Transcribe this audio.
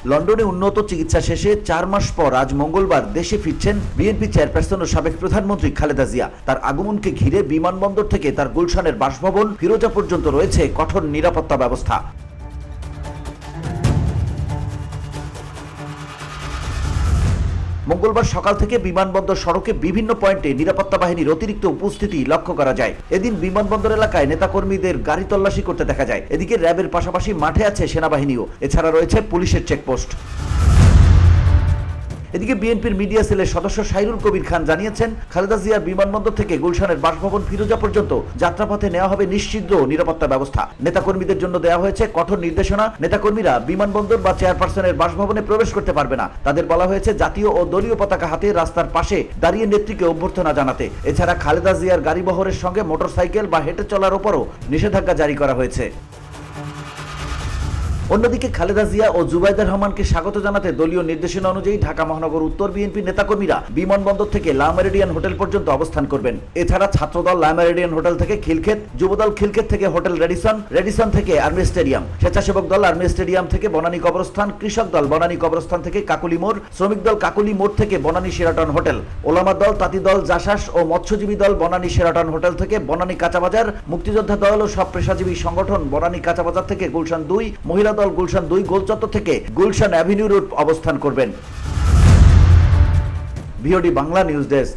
লন্ডনে উন্নত চিকিৎসা শেষে 4 মাস পর আজ মঙ্গলবার দেশে ফিরছেন বিএনপি চেয়ারপারসন ও সাবেক প্রধানমন্ত্রী খালেদা জিয়া। তার আগমনকে ঘিরে বিমানবন্দর থেকে তার গুলশানের বাসভবন ফিরোজা পর্যন্ত রয়েছে কঠোর নিরাপত্তা ব্যবস্থা। মঙ্গলবার সকাল থেকে বিমানবন্দর সড়কে বিভিন্ন পয়েন্টে নিরাপত্তা বাহিনীর অতিরিক্ত উপস্থিতি লক্ষ্য করা যায়। এদিন বিমানবন্দর এলাকায় নেতাকর্মীদের গাড়ি তল্লাশি করতে দেখা যায়। এদিকে র্যাবের পাশাপাশি মাঠে আছে সেনাবাহিনীও, এছাড়া রয়েছে পুলিশের চেকপোস্ট। এদিকে বিএনপির মিডিয়া সেলের সদস্য সাইরুল কবির খান জানিয়েছেন, খালেদা জিয়ার বিমানবন্দর থেকে গুলশানের বাসভবন ফিরোজা পর্যন্ত যাত্রাপথে নেওয়া হবে নিশ্চিদ্র নিরাপত্তা ব্যবস্থা। নেতাকর্মীদের জন্য দেওয়া হয়েছে কঠোর নির্দেশনা। নেতাকর্মীরা বিমানবন্দর বা চেয়ারপারসনের বাসভবনে প্রবেশ করতে পারবে না। তাদের বলা হয়েছে জাতীয় ও দলীয় পতাকা হাতে রাস্তার পাশে দাঁড়িয়ে নেত্রীকে অভ্যর্থনা জানাতে। এছাড়া খালেদা জিয়ার গাড়িবহরের সঙ্গে মোটরসাইকেল বা হেঁটে চলার ওপরও নিষেধাজ্ঞা জারি করা হয়েছে। অন্যদিকে খালেদা জিয়া ও জুবাইদা রহমানকে স্বাগত জানাতে দলীয় নির্দেশনা অনুযায়ী ঢাকা মহানগর উত্তর বিএনপি নেতাকর্মীরা বিমানবন্দর থেকে লা মেরিডিয়ান হোটেল পর্যন্ত অবস্থান করবেন। এছাড়া ছাত্রদল লা মেরিডিয়ান হোটেল থেকে খিলক্ষেত, যুবদল খিলক্ষেত থেকে হোটেল রেডিসন, রেডিসন থেকে আর্মি স্টেডিয়াম, স্বেচ্ছাসেবক দল আর্মি স্টেডিয়াম থেকে বনানী কবরস্থান, কৃষক দল বনানী কবরস্থান থেকে কাকুলি মোড়, শ্রমিক দল কাকুলি মোড় থেকে বনানী শেরাটন হোটেল, ওলামা দল, তাঁতি দল, জাসাস ও মৎস্যজীবী দল বনানী শেরাটন হোটেল থেকে বনানী কাঁচাবাজার, মুক্তিযোদ্ধা দল ও সব পেশাজীবী সংগঠন বনানী কাঁচাবাজার থেকে গুলশান 2, মহিলা দল গুলশান 2 গোলচত্বর থেকে গুলশান অ্যাভিনিউ রোড অবস্থান করবেন। VOD Bangla news desk.